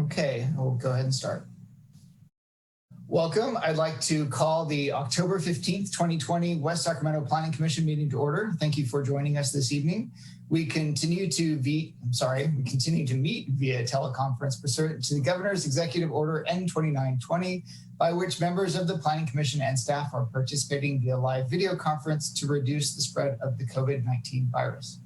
Okay, we'll go ahead and start. Welcome. I'd like to call the October 15th, 2020 West Sacramento Planning Commission meeting to order. Thank you for joining us this evening. We continue to meet via teleconference pursuant to the Governor's Executive Order N2920, by which members of the Planning Commission and staff are participating via live video conference to reduce the spread of the COVID-19 virus.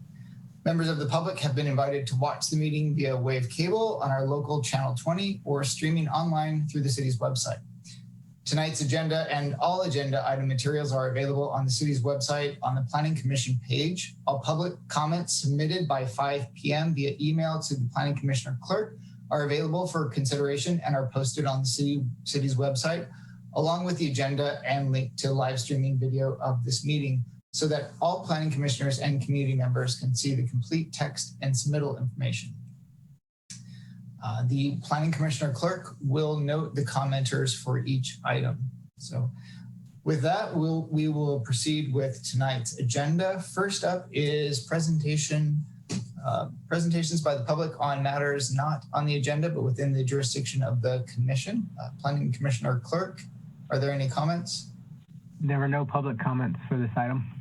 Members of the public have been invited to watch the meeting via Wave Cable on our local Channel 20 or streaming online through the city's website. Tonight's agenda and all agenda item materials are available on the city's website on the Planning Commission page. All public comments submitted by 5 p.m. via email to the Planning Commissioner Clerk are available for consideration and are posted on the city's website, along with the agenda and link to live streaming video of this meeting, so that all planning commissioners and community members can see the complete text and submittal information. The planning commissioner clerk will note the commenters for each item. So with that, we will proceed with tonight's agenda. First up is presentations by the public on matters not on the agenda, but within the jurisdiction of the commission. Planning commissioner clerk, are there any comments? There were no public comments for this item.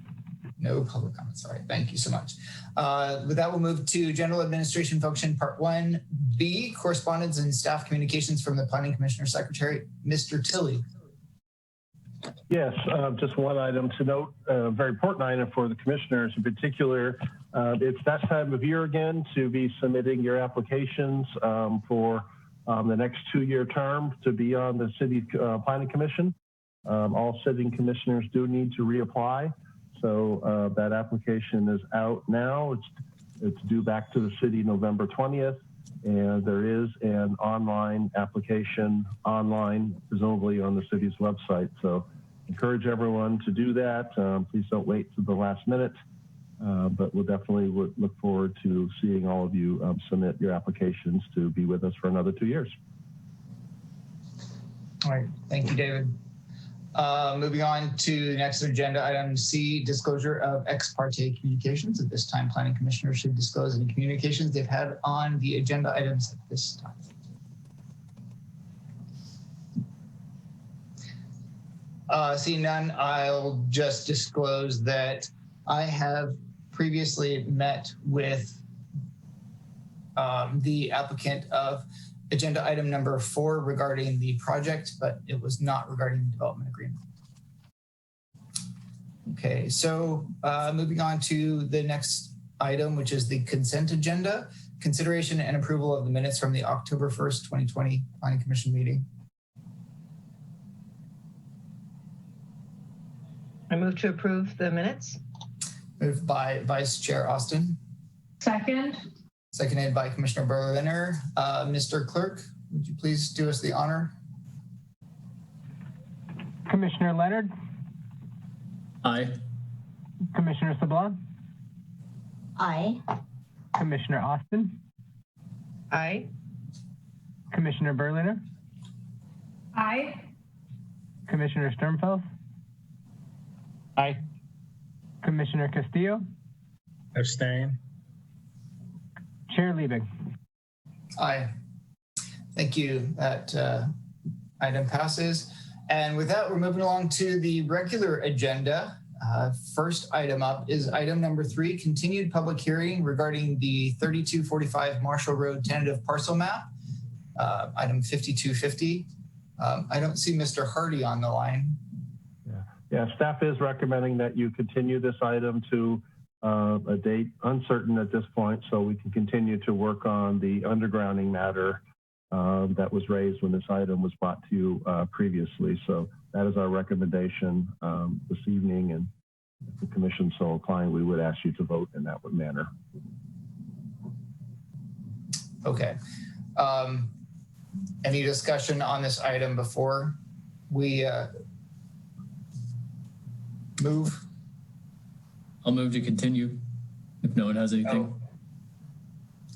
No public comments. All right. Thank you so much. With that, we'll move to General Administration Function Part 1B, Correspondence and Staff Communications from the Planning Commissioner Secretary, Mr. Tilley. Yes, just one item to note, a very important item for the commissioners in particular. It's that time of year again to be submitting your applications for the next 2-year term to be on the City Planning Commission. All sitting commissioners do need to reapply. So that application is out now. It's due back to the city November 20th, and there is an online application presumably on the city's website. So encourage everyone to do that. Please don't wait to the last minute, but we'll definitely look forward to seeing all of you submit your applications to be with us for another 2 years. All right, thank you, David. Moving on to the next agenda item C, disclosure of ex parte communications. At this time, planning commissioners should disclose any communications they've had on the agenda items at this time. Seeing none, I'll just disclose that I have previously met with the applicant of agenda item number 4 regarding the project, but it was not regarding the development agreement. Okay, so moving on to the next item, which is the consent agenda, consideration and approval of the minutes from the October 1st, 2020 Planning Commission meeting. I move to approve the minutes. Moved by Vice Chair Austin. Second. Seconded by Commissioner Berliner. Mr. Clerk, would you please do us the honor? Commissioner Leonard? Aye. Commissioner Sablon? Aye. Commissioner Austin? Aye. Commissioner Berliner? Aye. Commissioner Sternfeld? Aye. Commissioner Castillo? Abstain. Chair Liebig. Aye. Thank you. That item passes. And with that, we're moving along to the regular agenda. First item up is item number 3, continued public hearing regarding the 3245 Marshall Road tentative parcel map, item 5250. I don't see Mr. Hardy on the line. Yeah, staff is recommending that you continue this item to a date uncertain at this point, so we can continue to work on the undergrounding matter that was raised when this item was brought to you previously. So that is our recommendation this evening, and if the commission so inclined, we would ask you to vote in that manner. Okay. Any discussion on this item before we move? I'll move to continue if no one has anything.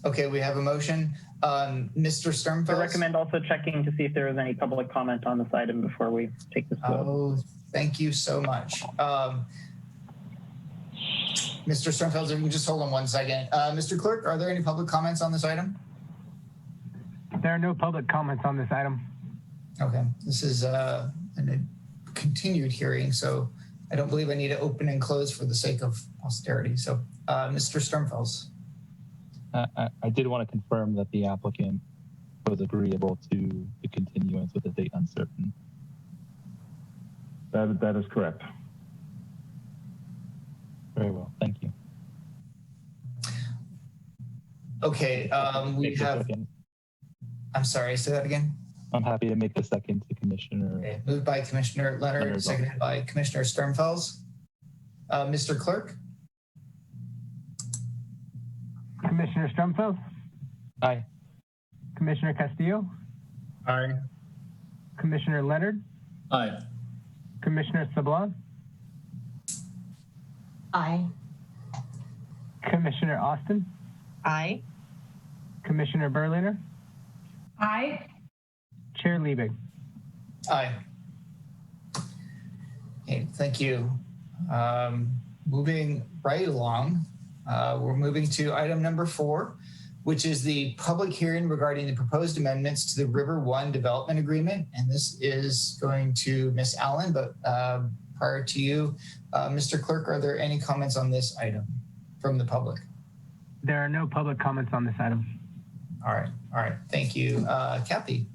Oh. Okay, we have a motion. Mr. Sternfeld? I recommend also checking to see if there is any public comment on this item before we take this vote. Oh, thank you so much. Mr. Sternfeld, if you can just hold on one second. Mr. Clerk, are there any public comments on this item? There are no public comments on this item. Okay, this is a continued hearing, so I don't believe I need to open and close for the sake of austerity. So, Mr. Sturmfels. I did want to confirm that the applicant was agreeable to the continuance with a date uncertain. That is correct. Very well, thank you. Okay, we Make the have, second. I'm sorry, say that again. I'm happy to make the second to Commissioner. Okay, moved by Commissioner Leonard, Leonard. seconded by Commissioner Sturmfels. Mr. Clerk? Commissioner Strumfeld, Aye. Commissioner Castillo, Aye. Commissioner Leonard, Aye. Commissioner Sablan, Aye. Commissioner Austin, Aye. Commissioner Berliner, Aye. Chair Liebig. Aye. Okay, thank you. Moving right along, we're moving to item number 4, which is the public hearing regarding the proposed amendments to the River One Development Agreement. And this is going to Ms. Allen, but prior to you, Mr. Clerk, are there any comments on this item from the public? There are no public comments on this item. All right, thank you. Kathy?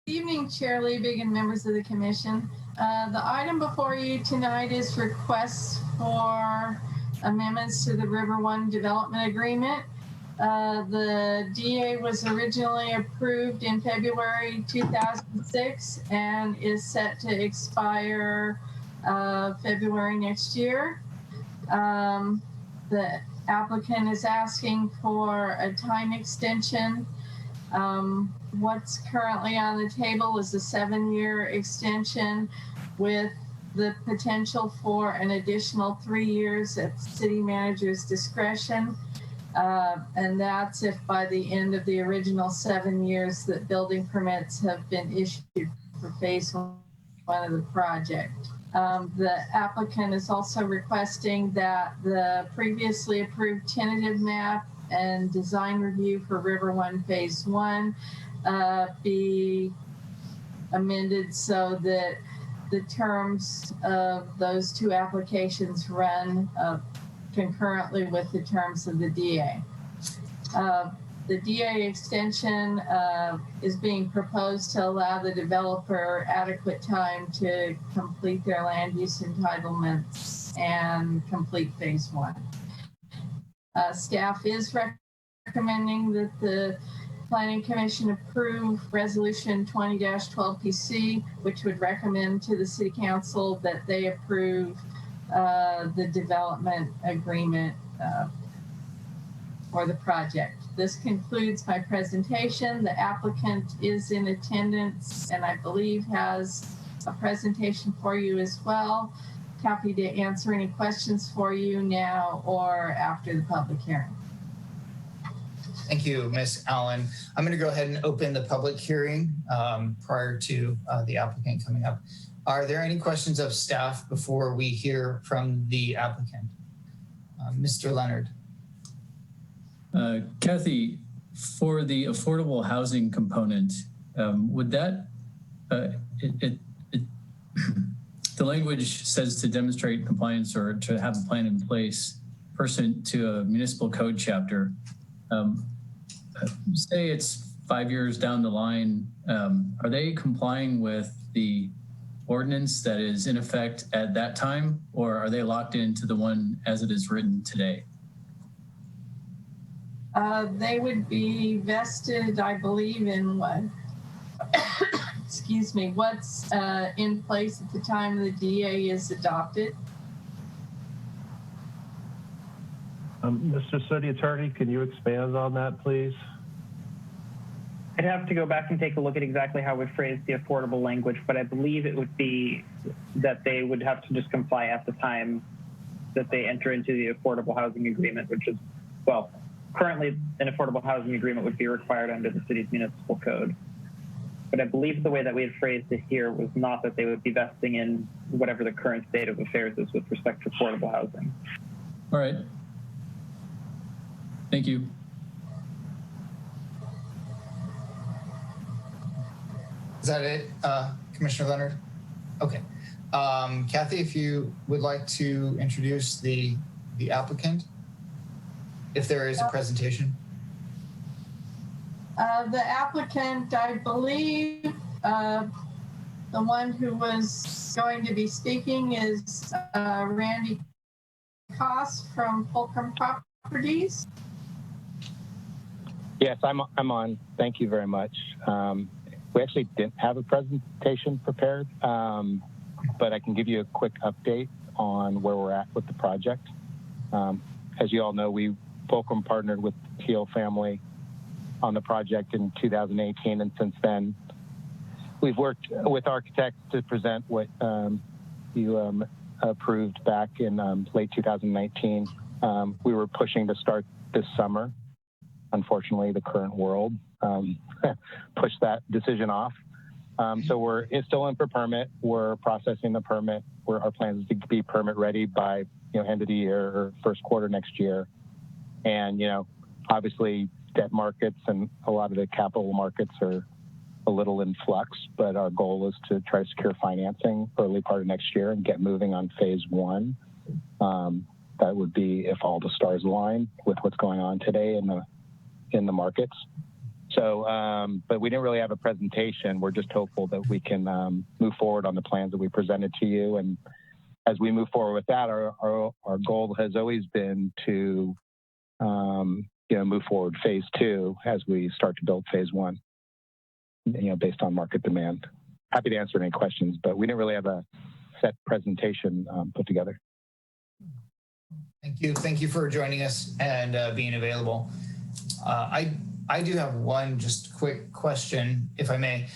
Good evening, Chair Liebig and members of the commission. The item before you tonight is requests for amendments to the River One Development Agreement. The DA was originally approved in February 2006 and is set to expire February next year. The applicant is asking for a time extension. What's currently on the table is a 7-year extension with the potential for an additional 3 years at city manager's discretion. And that's if by the end of the original 7 years that building permits have been issued for phase 1 of the project. The applicant is also requesting that the previously approved tentative map and design review for River One Phase 1 be amended so that the terms of those two applications run concurrently with the terms of the DA. The DA extension is being proposed to allow the developer adequate time to complete their land use entitlements and complete phase 1. Staff is recommending that the Planning Commission approve Resolution 20-12PC, which would recommend to the City Council that they approve the development agreement for the project. This concludes my presentation. The applicant is in attendance and I believe has a presentation for you as well. Happy to answer any questions for you now or after the public hearing. Thank you, Ms. Allen. I'm going to go ahead and open the public hearing prior to the applicant coming up. Are there any questions of staff before we hear from the applicant? Mr. Leonard. Kathy, for the affordable housing component, would that, the language says to demonstrate compliance or to have a plan in place pursuant to a municipal code chapter. Say it's 5 years down the line, are they complying with the ordinance that is in effect at that time, or are they locked into the one as it is written today? They would be vested, I believe, in what, excuse me, what's in place at the time the DA is adopted. Mr. City Attorney, can you expand on that, please? I'd have to go back and take a look at exactly how we phrased the affordable language, but I believe it would be that they would have to just comply at the time that they enter into the affordable housing agreement, which is, well, currently an affordable housing agreement would be required under the city's municipal code. But I believe the way that we had phrased it here was not that they would be vesting in whatever the current state of affairs is with respect to affordable housing. All right. Thank you. that it, Commissioner Leonard? Okay. Kathy, if you would like to introduce the applicant, if there is a presentation. The applicant, I believe, the one who was going to be speaking is Randy Koss from Fulcrum Properties. Yes, I'm on. Thank you very much. We actually didn't have a presentation prepared, but I can give you a quick update on where we're at with the project. As you all know, Fulcrum partnered with the Teal family on the project in 2018, and since then, we've worked with architects to present what you approved back in late 2019. We were pushing to start this summer. Unfortunately, the current world pushed that decision off. So it's still in for permit. We're processing the permit. Our plan is to be permit ready by end of the year or first quarter next year. And obviously, debt markets and a lot of the capital markets are a little in flux, but our goal is to try to secure financing early part of next year and get moving on phase one. That would be if all the stars align with what's going on today in the markets. So, but we didn't really have a presentation. We're just hopeful that we can move forward on the plans that we presented to you. And as we move forward with that, our goal has always been to move forward phase two as we start to build phase one, based on market demand. Happy to answer any questions, but we didn't really have a set presentation put together. Thank you. Thank you for joining us and being available. I do have one just quick question, if I may.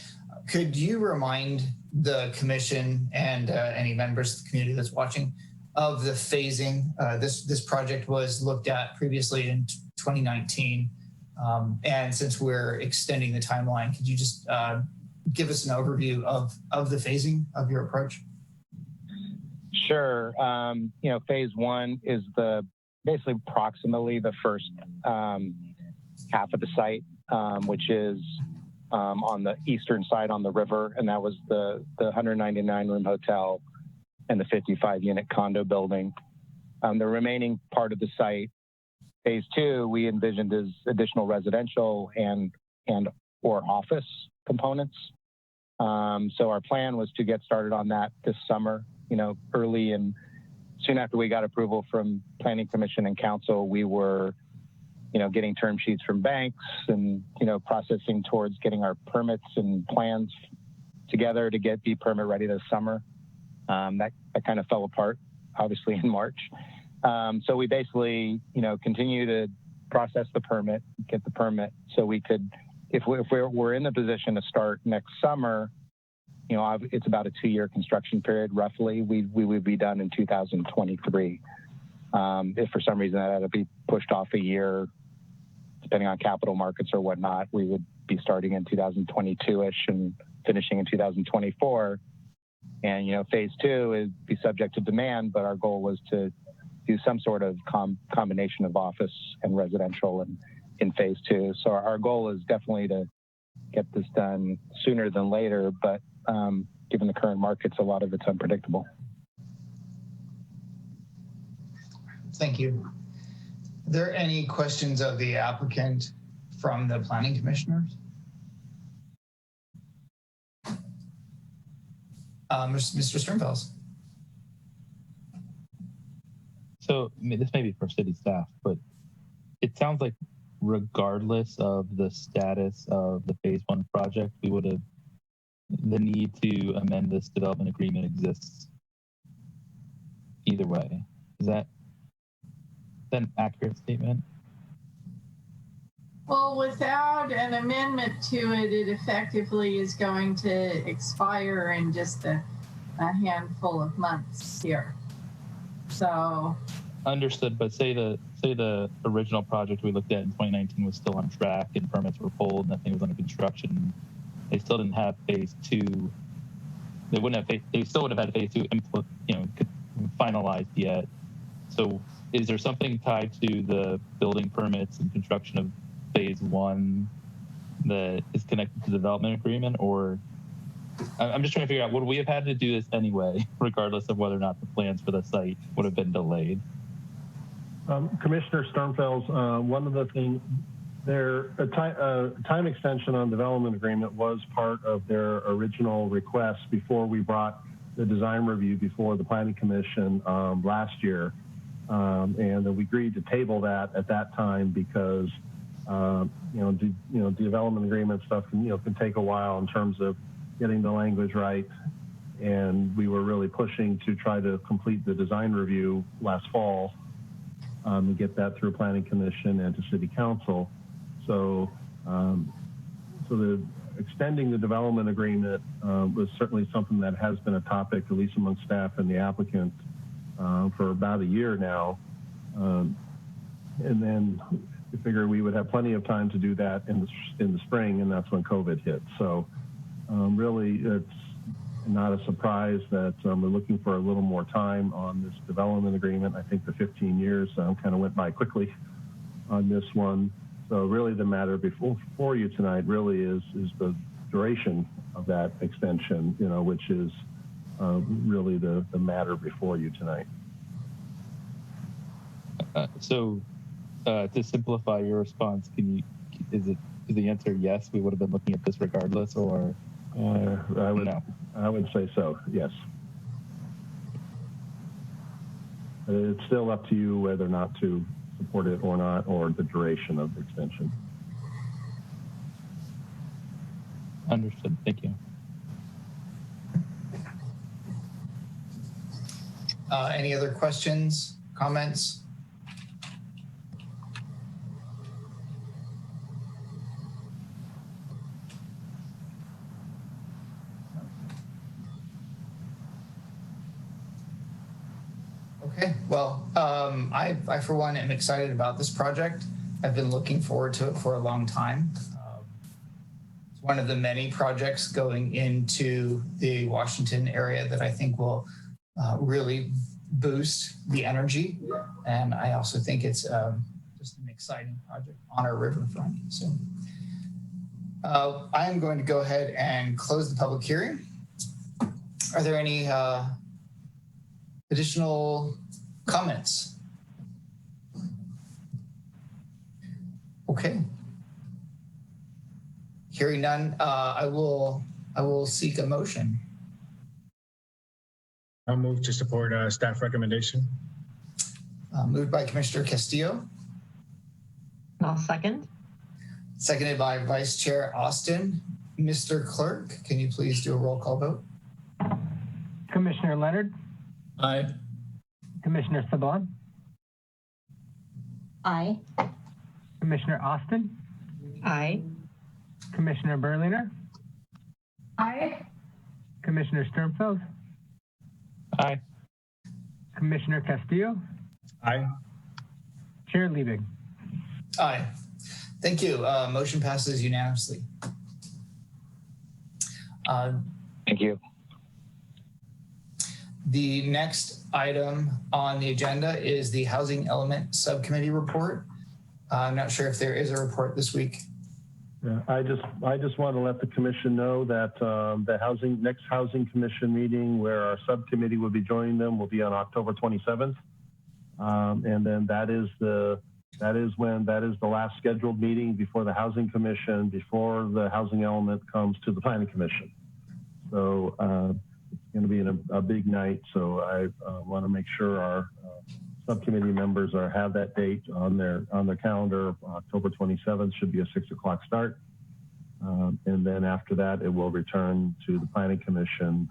Could you remind the commission and any members of the community that's watching of the phasing? This project was looked at previously in 2019. And since we're extending the timeline, could you just give us an overview of the phasing of your approach? Sure. Phase one is basically approximately the first half of the site, which is on the eastern side on the river, and that was the 199-room hotel and the 55-unit condo building. The remaining part of the site, phase two, we envisioned as additional residential and or office components. So our plan was to get started on that this summer. Early and soon after we got approval from Planning Commission and Council, we were getting term sheets from banks and, processing towards getting our permits and plans together to be permit ready this summer. That kind of fell apart, obviously, in March. So we basically, continue to process the permit, get the permit, so we could, if we're in the position to start next summer, it's about a 2-year construction period, roughly. We would be done in 2023. If for some reason that had to be pushed off a year, depending on capital markets or whatnot, we would be starting in 2022-ish and finishing in 2024. And, phase two would be subject to demand, but our goal was to do some sort of combination of office and residential in phase two. So our goal is definitely to get this done sooner than later, but given the current markets, a lot of it's unpredictable. Thank you. Are there any questions of the applicant from the planning commissioners? Mr. Sternfels. So this may be for city staff, but it sounds like regardless of the status of the phase one project, the need to amend this development agreement exists either way. Is that an accurate statement? Well, without an amendment to it, it effectively is going to expire in just a handful of months here. So Understood, but say the original project we looked at in 2019 was still on track and permits were pulled, nothing was under construction. They still didn't have phase two. They still would have had phase two finalized yet. So is there something tied to the building permits and construction of phase one that is connected to the development agreement, or I'm just trying to figure out, would we have had to do this anyway, regardless of whether or not the plans for the site would have been delayed? Commissioner Sternfels, one of the things, their time extension on development agreement was part of their original request before we brought the design review before the Planning Commission last year. And we agreed to table that at that time because, development agreement stuff can take a while in terms of getting the language right. And we were really pushing to try to complete the design review last fall and get that through Planning Commission and to City Council. So, the extending the development agreement was certainly something that has been a topic, at least among staff and the applicant, for about a year now. And then we figured we would have plenty of time to do that in the spring, and that's when COVID hit. So, really, it's not a surprise that we're looking for a little more time on this development agreement. I think the 15 years kind of went by quickly on this one. So really the matter before you tonight really is the duration of that extension, which is really the matter before you tonight. So to simplify your response, is the answer yes, we would have been looking at this regardless, or I would say so, yes. It's still up to you whether or not to support it or not, or the duration of the extension. Understood. Thank you. Any other questions, comments? Okay, well, I for one am excited about this project. I've been looking forward to it for a long time. It's one of the many projects going into the Washington area that I think will really boost the energy. And I also think it's just an exciting project on our riverfront. So I am going to go ahead and close the public hearing. Are there any additional comments? Okay. Hearing none, I will seek a motion. I'll move to support staff recommendation. Moved by Commissioner Castillo. I'll second. Seconded by Vice Chair Austin. Mr. Clerk, can you please do a roll call vote? Commissioner Leonard, Aye. Commissioner Sablon, Aye. Commissioner Austin, Aye. Commissioner Berliner, Aye. Commissioner Sternfeld, Aye. Commissioner Castillo, Aye. Chair Liebig. Aye. Thank you. Motion passes unanimously. Thank you. The next item on the agenda is the Housing Element Subcommittee report. I'm not sure if there is a report this week. Yeah, I just want to let the commission know that the next Housing Commission meeting where our subcommittee will be joining them will be on October 27th. And then that is the last scheduled meeting before the Housing Commission, before the Housing Element comes to the Planning Commission. So it's going to be a big night. So I want to make sure our subcommittee members have that date on their calendar. October 27th should be a 6 o'clock start. And then after that, it will return to the Planning Commission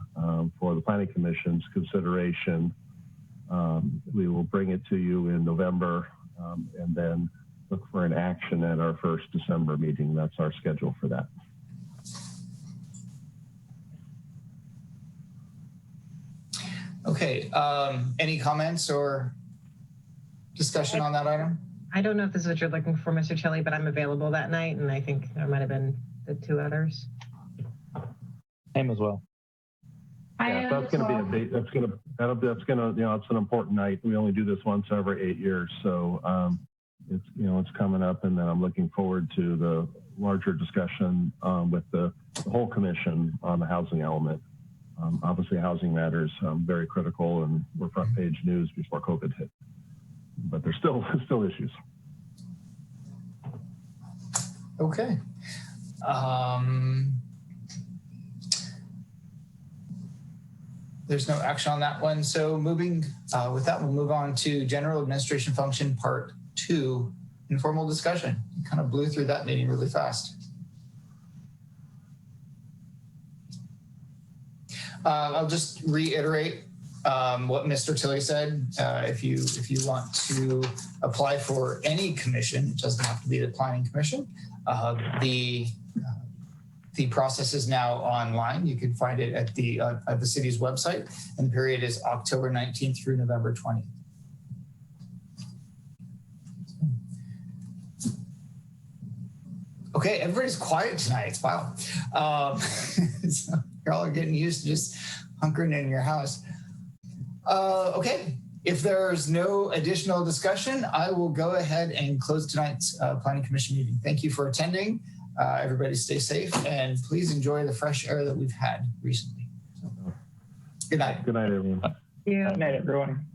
for the Planning Commission's consideration. We will bring it to you in November and then look for an action at our first December meeting. That's our schedule for that. Okay. Any comments or discussion on that item? I don't know if this is what you're looking for, Mr. Chili, but I'm available that night, and I think there might have been the two others. Same as well. Yeah, that's going to be a big. That's going to. It's an important night. We only do this once every 8 years, so it's coming up, and then I'm looking forward to the larger discussion with the whole commission on the housing element. Obviously, housing matters very critical, and we're front page news before COVID hit. But there's still issues. Okay. There's no action on that one. So moving with that, we'll move on to general administration function part 2, informal discussion. You kind of blew through that meeting really fast. I'll just reiterate what Mr. Tilley said. If you want to apply for any commission, it doesn't have to be the Planning Commission. The process is now online. You can find it at the city's website, and the period is October 19th through November 20th. Okay, everybody's quiet tonight. Wow. So you're all getting used to just hunkering in your house. Okay, if there's no additional discussion, I will go ahead and close tonight's Planning Commission meeting. Thank you for attending. Everybody stay safe and please enjoy the fresh air that we've had recently. So, good night. Good night, everyone. Yeah. Good night, everyone.